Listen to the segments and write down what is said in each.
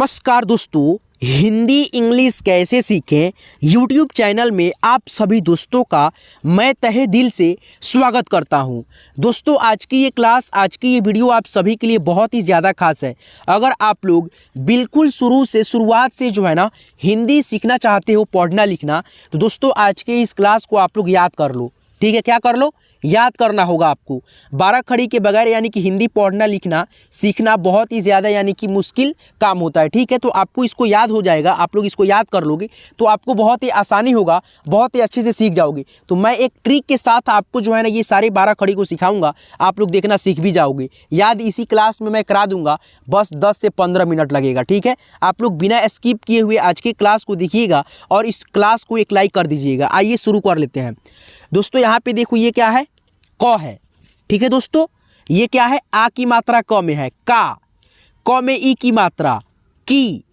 नमस्कार दोस्तों, हिंदी इंग्लिश कैसे सीखें यूट्यूब चैनल में आप सभी दोस्तों का मैं तहे दिल से स्वागत करता हूं। दोस्तों, आज की ये क्लास, आज की ये वीडियो आप सभी के लिए बहुत ही ज़्यादा खास है। अगर आप लोग बिल्कुल शुरुआत से जो है ना हिंदी सीखना चाहते हो, पढ़ना लिखना, तो दोस्तों आज के इस क्लास को आप लोग याद कर लो। ठीक है, क्या कर लो? याद करना होगा आपको। 12 खड़ी के बगैर यानी कि हिंदी पढ़ना लिखना सीखना बहुत ही ज़्यादा यानी कि मुश्किल काम होता है। ठीक है, तो आपको इसको याद हो जाएगा। आप लोग इसको याद कर लोगे तो आपको बहुत ही आसानी होगा, बहुत ही अच्छे से सीख जाओगे। तो मैं एक ट्रिक के साथ आपको जो है ना ये सारे 12 खड़ी को सिखाऊंगा, आप लोग देखना सीख भी जाओगे। याद इसी क्लास में मैं करा दूंगा, बस 10 से 15 मिनट लगेगा। ठीक है, आप लोग बिना स्किप किए हुए आज के क्लास को देखिएगा और इस क्लास को एक लाइक कर दीजिएगा। आइए शुरू कर लेते हैं। दोस्तों यहाँ पे देखो, ये क्या है? क है। ठीक है दोस्तों, ये क्या है? आ की मात्रा क में है, का। क में ई की मात्रा, की।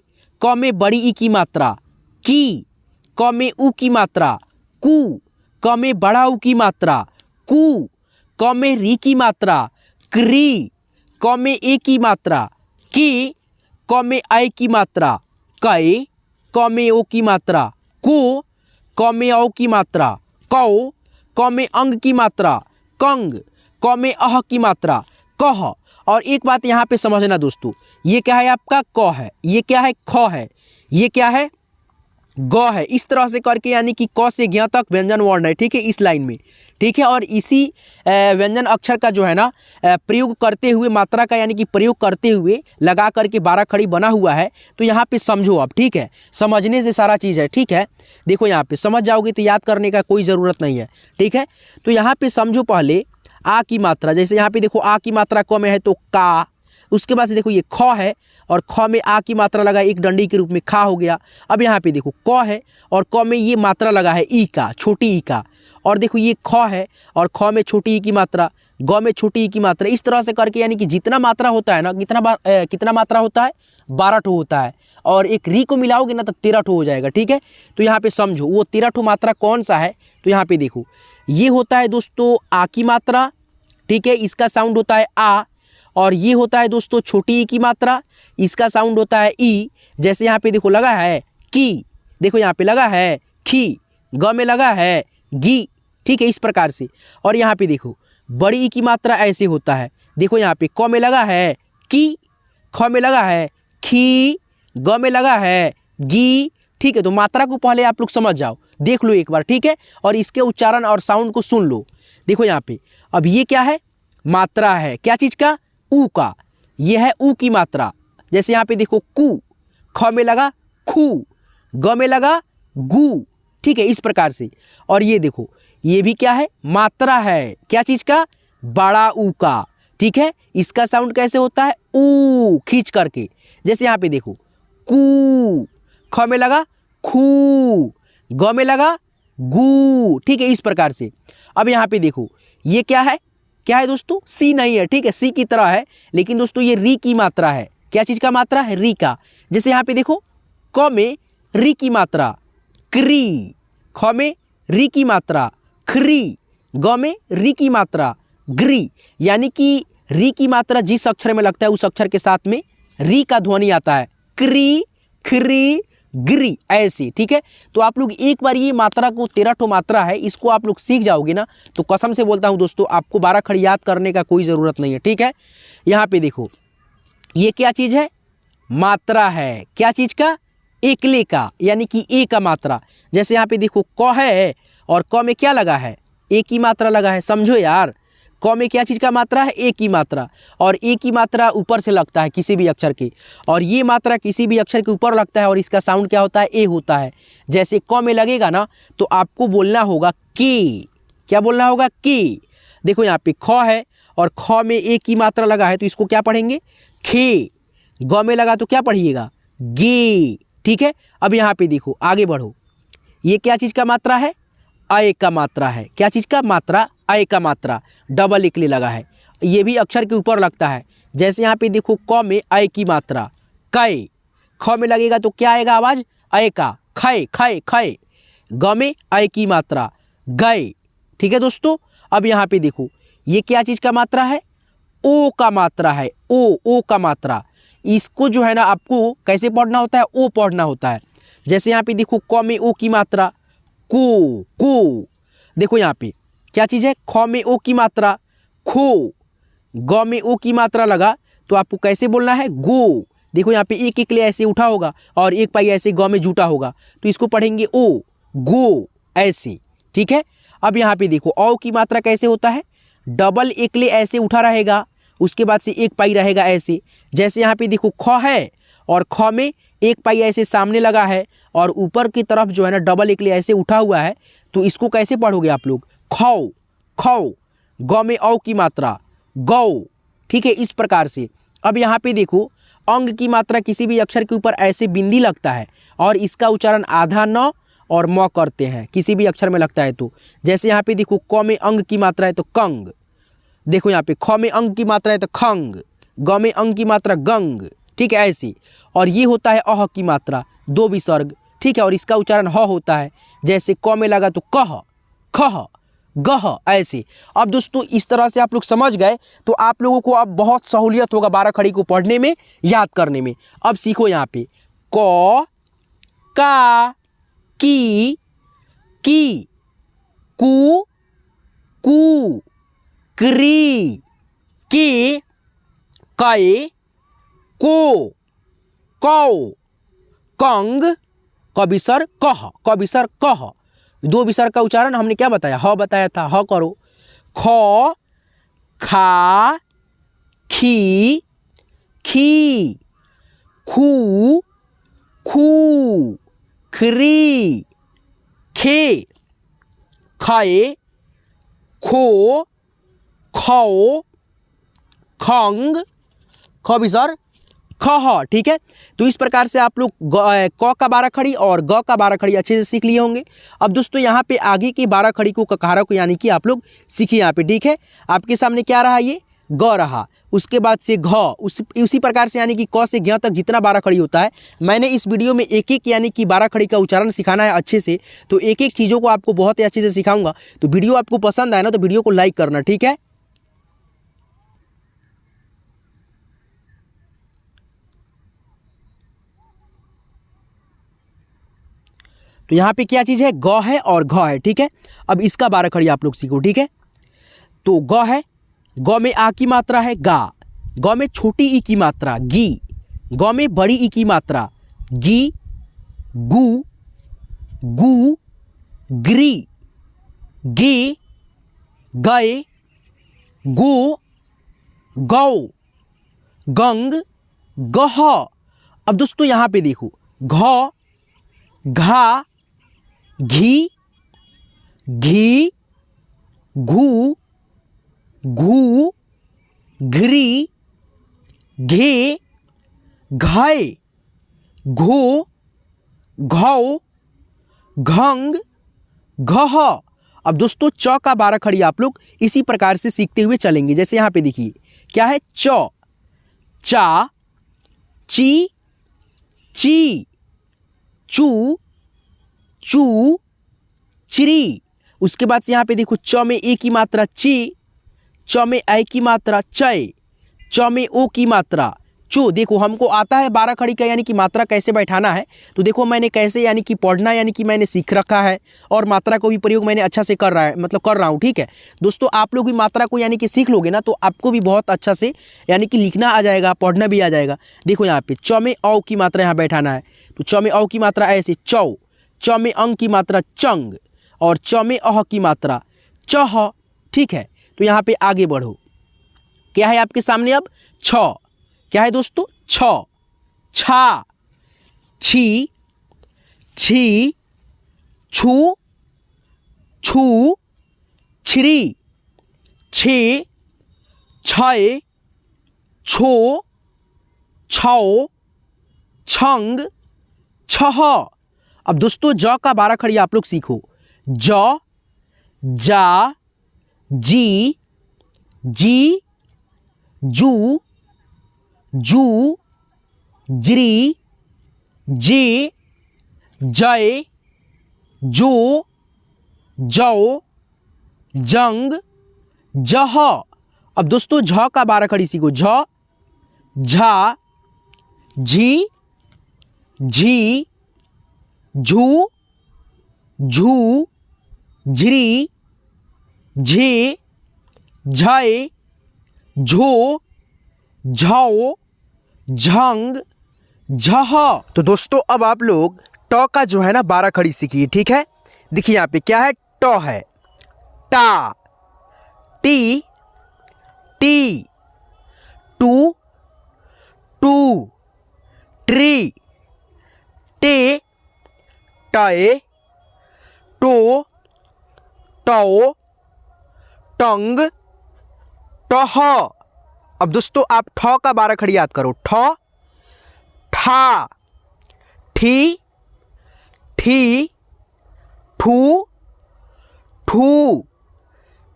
क में बड़ी ई की मात्रा, की। क में उ की मात्रा, कु। क में बड़ा उ की मात्रा, कु। क में री की मात्रा, क्री। क में ए की मात्रा, की। क में ऐ की मात्रा, कै। क में ओ की मात्रा, को। क में औ की मात्रा, कौ। क में अंग की मात्रा, कंग। क में अह की मात्रा, कह। और एक बात यहाँ पे समझना दोस्तों, ये क्या है? आपका क है। ये क्या है? ख है। ये क्या है? ग है। इस तरह से करके यानी कि क से ज्ञ तक व्यंजन वर्ण है। ठीक है, इस लाइन में। ठीक है, और इसी व्यंजन अक्षर का जो है ना प्रयोग करते हुए, मात्रा का यानी कि प्रयोग करते हुए लगा करके 12 खड़ी बना हुआ है। तो यहाँ पे समझो आप। ठीक है, समझने से सारा चीज़ है। ठीक है, देखो यहाँ पे समझ जाओगे तो याद करने का कोई ज़रूरत नहीं है। ठीक है, तो यहाँ पे समझो पहले आ की मात्रा। जैसे यहाँ पे देखो आ की मात्रा क में है तो का। उसके बाद से देखो ये ख है और ख में आ की मात्रा लगा एक डंडी के रूप में, खा हो गया। अब यहाँ पे देखो क है और क में ये मात्रा लगा है ई का, छोटी ई का। और देखो ये ख है और ख में छोटी ई की मात्रा, ग में छोटी ई की मात्रा। इस तरह से करके यानी कि जितना मात्रा होता है ना, कितना मात्रा होता है? 12 ठो होता है। और एक री को मिलाओगे ना तो 13 ठो हो जाएगा। ठीक है, तो यहाँ पे समझो वो 13 ठो मात्रा कौन सा है। तो यहाँ पे देखो, ये होता है दोस्तों आ की मात्रा। ठीक है, इसका साउंड होता है आ। और ये होता है दोस्तों छोटी ई की मात्रा, इसका साउंड होता है ई। जैसे यहाँ पे देखो लगा है की, देखो यहाँ पे लगा है खी, ग में लगा है गी। ठीक है, इस प्रकार से। और यहाँ पे देखो बड़ी ई की मात्रा ऐसे होता है। देखो यहाँ पे क में लगा है की, ख में लगा है खी, ग में लगा है गी। ठीक है, तो मात्रा को पहले आप लोग समझ जाओ, देख लो एक बार। ठीक है, और इसके उच्चारण और साउंड को सुन लो। देखो यहाँ पे अब ये क्या है? मात्रा है। क्या चीज़ का? ऊ का। ये है ऊ की मात्रा। जैसे यहाँ पे देखो कु, ख में लगा खू, ग में लगा गु। ठीक है, इस प्रकार से। और ये देखो ये भी क्या है? मात्रा है। क्या चीज़ का? बड़ा ऊ का। ठीक है, इसका साउंड कैसे होता है? ऊ, खींच करके। जैसे यहाँ पे देखो कू, ख में लगा खू, ग में लगा गू। ठीक है, इस प्रकार से। अब यहाँ पे देखो ये क्या है? क्या है दोस्तों? सी नहीं है। ठीक है, सी की तरह है, लेकिन दोस्तों ये री की मात्रा है। क्या चीज़ का मात्रा है? री का। जैसे यहाँ पे देखो क में री की मात्रा क्री, ख में री की मात्रा खरी, ग में री की मात्रा ग्री। यानी कि री की मात्रा जिस अक्षर में लगता है उस अक्षर के साथ में री का ध्वनि आता है, क्री, खरी, गिरी, ऐसे। ठीक है, तो आप लोग एक बार ये मात्रा को 13 ठो मात्रा है, इसको आप लोग सीख जाओगे ना तो कसम से बोलता हूँ दोस्तों आपको 12 खड़ी याद करने का कोई ज़रूरत नहीं है। ठीक है, यहाँ पे देखो ये क्या चीज़ है? मात्रा है। क्या चीज़ का? एकले का, यानी कि ए का मात्रा। जैसे यहाँ पे देखो क है और क में क्या लगा है? ए की मात्रा लगा है। समझो यार, क में क्या चीज़ का मात्रा है? ए की मात्रा। और ए की मात्रा ऊपर से लगता है किसी भी अक्षर के, और ये मात्रा किसी भी अक्षर के ऊपर लगता है और इसका साउंड क्या होता है? ए होता है। जैसे क में लगेगा ना तो आपको बोलना होगा के। क्या बोलना होगा? के। देखो यहाँ पे ख है और ख में ए की मात्रा लगा है तो इसको क्या पढ़ेंगे? खे। ग में लगा तो क्या पढ़िएगा? गे। ठीक है, अब यहाँ पे देखो आगे बढ़ो, ये क्या चीज़ का मात्रा है? अय का मात्रा है। क्या चीज़ का मात्रा? अय का मात्रा। डबल इकले लगा है, ये भी अक्षर के ऊपर लगता है। जैसे यहाँ पे देखो क में अय की मात्रा कै, ख में लगेगा तो क्या आएगा आवाज? अय का, खय खय खय। ग में अय की मात्रा गय। ठीक है दोस्तों, अब यहाँ पे देखो ये क्या चीज़ का मात्रा है? ओ का मात्रा है। ओ का मात्रा, इसको जो है ना आपको कैसे पढ़ना होता है, ओ पढ़ना होता है। जैसे यहाँ पे देखो क में ओ की मात्रा को, देखो यहाँ पे क्या चीज़ है, ख में ओ की मात्रा खो, ग में ओ की मात्रा लगा तो आपको कैसे बोलना है, गो। देखो यहाँ पे एक एक ले ऐसे उठा होगा और एक पाई ऐसे ग में जुटा होगा, तो इसको पढ़ेंगे ओ, गो, ऐसे, ठीक है। अब यहाँ पे देखो औ की मात्रा कैसे होता है, डबल एक ले ऐसे उठा रहेगा, उसके बाद से एक पाई रहेगा ऐसे। जैसे यहाँ पे देखो ख है और ख में एक पाई ऐसे सामने लगा है और ऊपर की तरफ जो है ना डबल एक ले ऐसे उठा हुआ है, तो इसको कैसे पढ़ोगे आप लोग, खौ, खौ। ग में औ की मात्रा गौ, ठीक है, इस प्रकार से। अब यहाँ पे देखो अंग की मात्रा किसी भी अक्षर के ऊपर ऐसे बिंदी लगता है और इसका उच्चारण आधा न और म करते हैं, किसी भी अक्षर में लगता है तो। जैसे यहाँ पे देखो क में अंग की मात्रा है तो कंग, देखो यहाँ पे ख में अंग की मात्रा है तो खंग, ग में अंग की मात्रा गंग, ठीक है, ऐसी। और ये होता है अह की मात्रा, दो विसर्ग, ठीक है, और इसका उच्चारण ह होता है। जैसे क में लगा तो कह, खह, गह, ऐसे। अब दोस्तों इस तरह से आप लोग समझ गए तो आप लोगों को अब बहुत सहूलियत होगा 12 खड़ी को पढ़ने में, याद करने में। अब सीखो यहाँ पे क, का, की, कू, कू, क्री, के, कै, को, कौ, कंग, क विसर्ग कह, क विसर्ग कह। दो विसर्ग का उच्चारण हमने क्या बताया, ह बताया था, ह करो। ख, खा, खी, खी, खू, खू, खरी, खे, खाए, खो, खौ, खंग, ख विसर्ग खह, ठीक है। तो इस प्रकार से आप लोग क का 12 खड़ी और ग का 12 खड़ी अच्छे से सीख लिए होंगे। अब दोस्तों यहाँ पे आगे की 12 खड़ी को ककारा को यानी कि आप लोग सीखिए यहाँ पे, ठीक है। आपके सामने क्या रहा, ये ग रहा, उसके बाद से घ, उसी प्रकार से यानी कि क से ज्ञ तक जितना 12 खड़ी होता है, मैंने इस वीडियो में एक एक यानी कि 12 खड़ी का उच्चारण सिखाना है अच्छे से। तो एक एक चीज़ों को आपको बहुत ही अच्छे से सिखाऊंगा। तो वीडियो आपको पसंद आए ना तो वीडियो को लाइक करना, ठीक है। तो यहाँ पे क्या चीज़ है, ग है और घ है, ठीक है। अब इसका 12 खड़ी आप लोग सीखो, ठीक है। तो ग है, ग में आ की मात्रा है गा, ग में छोटी ई की मात्रा गी, ग में बड़ी ई की मात्रा गी, गु, गु, ग्री, गे, गए, गो, गौ, गंग, गह। अब दोस्तों यहाँ पे देखो घ, घा, घी, घी, घू, घू, घ्री, घे, घाय, घो, घौ, घंग, घह। अब दोस्तों च का 12 खड़ी आप लोग इसी प्रकार से सीखते हुए चलेंगे। जैसे यहाँ पे देखिए क्या है, च, चा, ची, ची, चू, चू, चिरी। उसके बाद से यहाँ पे देखो च में ए की मात्रा ची, च में ऐ की मात्रा चय, च में ओ की मात्रा चो। देखो हमको आता है 12 खड़ी का यानी कि मात्रा कैसे बैठाना है, तो देखो मैंने कैसे यानी कि पढ़ना यानी कि मैंने सीख रखा है और मात्रा को भी प्रयोग मैंने अच्छा से कर रहा हूँ, ठीक है। दोस्तों आप लोग भी मात्रा को यानी कि सीख लोगे ना तो आपको भी बहुत अच्छा से यानी कि लिखना आ जाएगा, पढ़ना भी आ जाएगा। देखो यहाँ पे च में औ की मात्रा यहाँ बैठाना है, तो च में औ की मात्रा ऐसे चौ, च में अंग की मात्रा चंग और च में अह की मात्रा चह, ठीक है। तो यहाँ पे आगे बढ़ो, क्या है आपके सामने अब छ, क्या है दोस्तों, छ, छा, छी, छी, छू, छू, छिरी, छे, छय, छो, छौ, छंग, छह। अब दोस्तों ज का 12 खड़ी आप लोग सीखो, ज, जा, जी, जी, जू, जू, ज्री, जे, जय, जो, जौ, जंग, जह। अब दोस्तों झ का 12 खड़ी सीखो, झ, झा, झी झी झू झू झ्री झे झय झो झौ झंग झह। तो दोस्तों अब आप लोग ट का जो है ना 12 खड़ी सीखिए, ठीक है। देखिए यहाँ पे क्या है, ट है, टा, टी, टी, टू, टू, ट्री, टे, टए, टो, टो, टंग, टह। अब दोस्तों आप ठ का 12 खड़ी याद करो, ठ, ठा, ठी, ठी, ठू, ठू,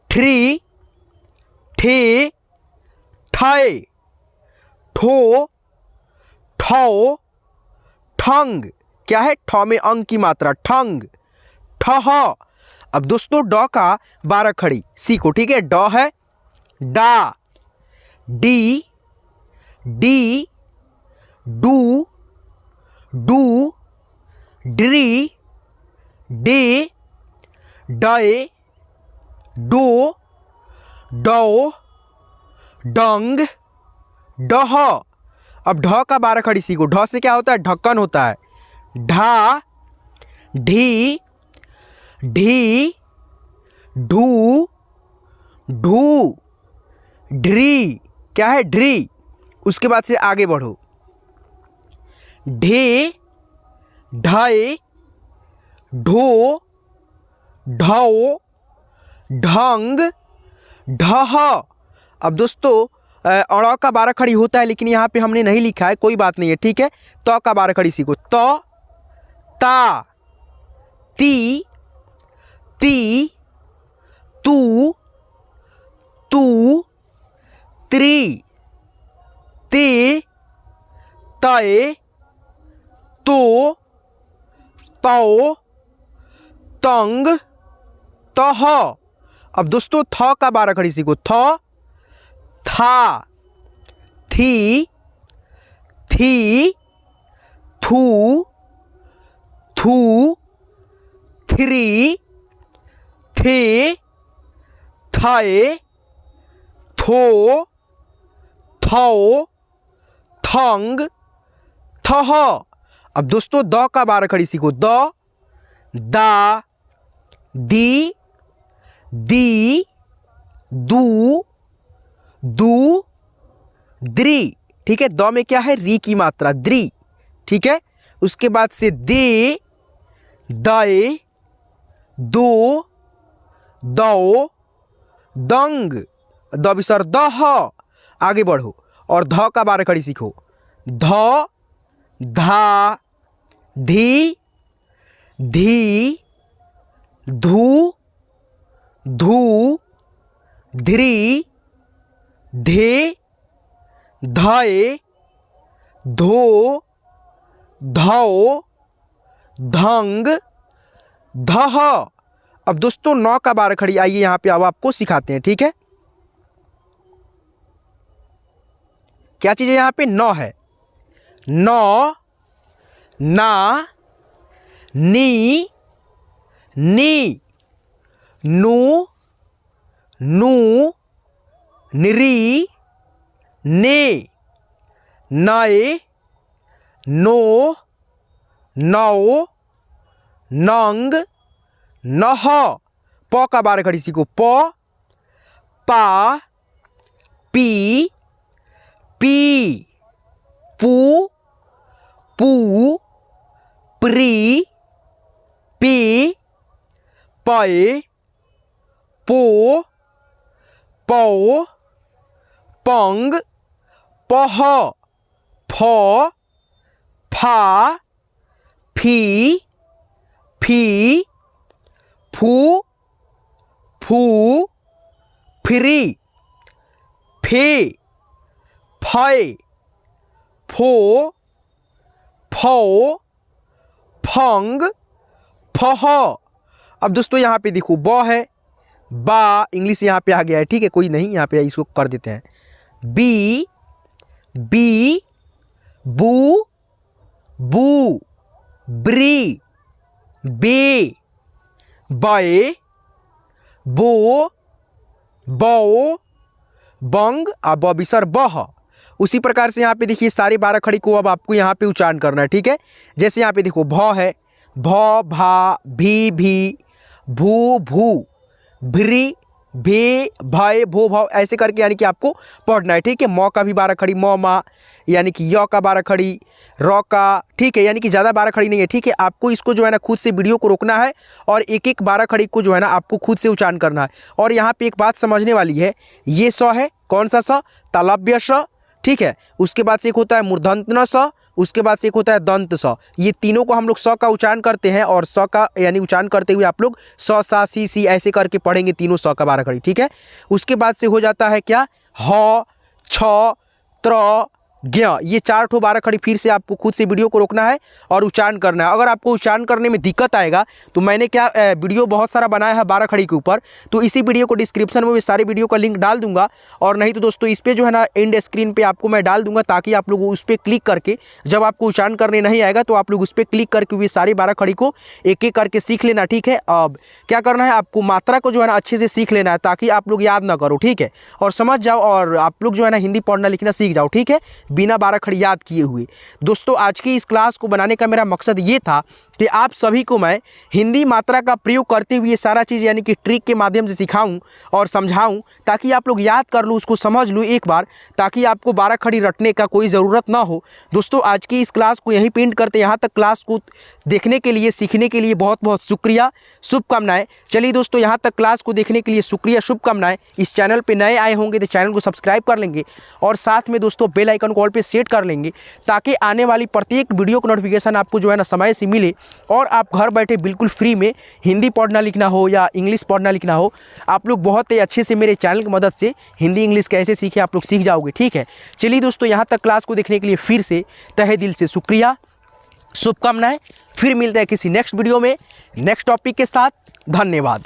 ट्री, ठे, ठय, ठो, ठौ, ठंग। क्या है, ठ में अंग की मात्रा, ठंग, ठह। अब दोस्तों ड का 12 खड़ी सीखो, ठीक है। ड है, डा, डी, डी, डू, डू, ड्री, डे, डए, डो, डौ, डंग, डह। अब ढ का 12 खड़ी सीखो। ढ से क्या होता है, ढक्कन होता है। ढा, ढी, ढी, ढू, ढू, ढ्री। क्या है, ढ्री। उसके बाद से आगे बढ़ो, ढे, ढय, ढो, ढौ, ढंग, ढह। अब दोस्तों अड़ का 12 खड़ी होता है, लेकिन यहाँ पे हमने नहीं लिखा है, कोई बात नहीं है, ठीक है। त का 12 खड़ी सीखो। त, ता, ती, ती, तू, तू, त्री, ते, तय, तो, तौ, तंग, तह। अब दोस्तों थ का 12 खड़ी सीखो। थ, था, थी, थी, थू, थू, थ्री, थे, थए, थो, थौ, थंग, थह। अब दोस्तों द का 12 खड़ी सीखो। द, दा, दी, दी, दू, दू, द्री। ठीक है, द में क्या है, री की मात्रा, द्री। ठीक है, उसके बाद से दे, दए, दो, दो, दंग, द विसर्ग दह। आगे बढ़ो और ध का 12 खड़ी सीखो। ध, धा, धी, धी, धू, धू, ध्री, धे, धए, धो, धौ, धंग, धह। अब दोस्तों 9 का 12 खड़ी आइए यहां पे अब आपको सिखाते हैं। ठीक है, क्या चीज है यहां पे, नौ है। नौ, ना, नी, नी, नू, नू, निरी, ने, नए, नो, नौ, नंग, नह। प का 12 खड़ी सीखो। प, पा, पी, पी, पू, पू, प्री, पी, पए, पो, पौ, पंग, पह, फ, फा, फी, फी, फू, फू, फ्री, फे, फय, फो, फौ, फंग, फह। अब दोस्तों यहाँ पे देखो ब है, बा इंग्लिश यहाँ पे आ गया है। ठीक है, कोई नहीं, यहाँ पे इसको कर देते हैं। बी, बी, बू बू, ब्री, बे, बे, बो, बौ, बंग, बबिसर बह। उसी प्रकार से यहाँ पे देखिए सारे 12 खड़ी को अब आपको यहाँ पे उच्चारण करना है, ठीक है। जैसे यहाँ पे देखो भ है, भ, भा, भी, भू, भू, भ्री, भे, भय, भो, भव, ऐसे करके यानी कि आपको पढ़ना है, ठीक है। म का भी 12 खड़ी, म, मा, यानी कि य का 12 खड़ी, र का, ठीक है, यानी कि ज़्यादा 12 खड़ी नहीं है, ठीक है। आपको इसको जो है ना खुद से वीडियो को रोकना है और एक एक 12 खड़ी को जो है ना आपको खुद से उच्चारण करना है। और यहाँ पे एक बात समझने वाली है, ये स है, कौन सा स, तालव्य स, ठीक है। उसके बाद से एक होता है मूर्धन्य स, उसके बाद से एक होता है दंत स। ये तीनों को हम लोग स का उच्चारण करते हैं और स का यानी उच्चारण करते हुए आप लोग स, सा, सी ऐसे करके पढ़ेंगे तीनों स का 12 खड़ी, ठीक है। उसके बाद से हो जाता है क्या, ह, छ, त्र, ज्ञ, ये 4 ठो 12 खड़ी फिर से आपको खुद से वीडियो को रोकना है और उच्चारण करना है। अगर आपको उच्चारण करने में दिक्कत आएगा तो मैंने क्या वीडियो बहुत सारा बनाया है 12 खड़ी के ऊपर, तो इसी वीडियो को डिस्क्रिप्शन में सारे वीडियो का लिंक डाल दूंगा। और नहीं तो दोस्तों इस पर जो है ना एंड स्क्रीन पे आपको मैं डाल दूंगा, ताकि आप लोग उस पर क्लिक करके जब आपको उच्चारण करने नहीं आएगा तो आप लोग उस पर क्लिक करके वे सारी 12 खड़ी को एक एक करके सीख लेना, ठीक है। अब क्या करना है, आपको मात्रा को जो है ना अच्छे से सीख लेना है, ताकि आप लोग याद ना करो, ठीक है, और समझ जाओ और आप लोग जो है ना हिंदी पढ़ना लिखना सीख जाओ, ठीक है, बिना 12 खड़ी याद किए हुए। दोस्तों आज की इस क्लास को बनाने का मेरा मकसद ये था कि आप सभी को मैं हिंदी मात्रा का प्रयोग करते हुए सारा चीज़ यानी कि ट्रिक के माध्यम से सिखाऊं और समझाऊं, ताकि आप लोग याद कर लो, उसको समझ लो एक बार, ताकि आपको 12 खड़ी रटने का कोई ज़रूरत ना हो। दोस्तों आज की इस क्लास को यहीं पे एंड करते, यहाँ तक क्लास को देखने के लिए सीखने के लिए बहुत बहुत शुक्रिया, शुभकामनाएं। चलिए दोस्तों यहाँ तक क्लास को देखने के लिए शुक्रिया, शुभकामनाएं। इस चैनल पर नए आए होंगे तो चैनल को सब्सक्राइब कर लेंगे और साथ में दोस्तों बेल आइकन को ऑल पे सेट कर लेंगे, ताकि आने वाली प्रत्येक वीडियो का नोटिफिकेशन आपको जो है ना समय से मिले और आप घर बैठे बिल्कुल फ्री में हिंदी पढ़ना लिखना हो या इंग्लिश पढ़ना लिखना हो, आप लोग बहुत ही अच्छे से मेरे चैनल की मदद से हिंदी इंग्लिश कैसे सीखे आप लोग सीख जाओगे, ठीक है। चलिए दोस्तों यहाँ तक क्लास को देखने के लिए फिर से तहे दिल से शुक्रिया, शुभकामनाएं। फिर मिलते हैं किसी नेक्स्ट वीडियो में नेक्स्ट टॉपिक के साथ। धन्यवाद।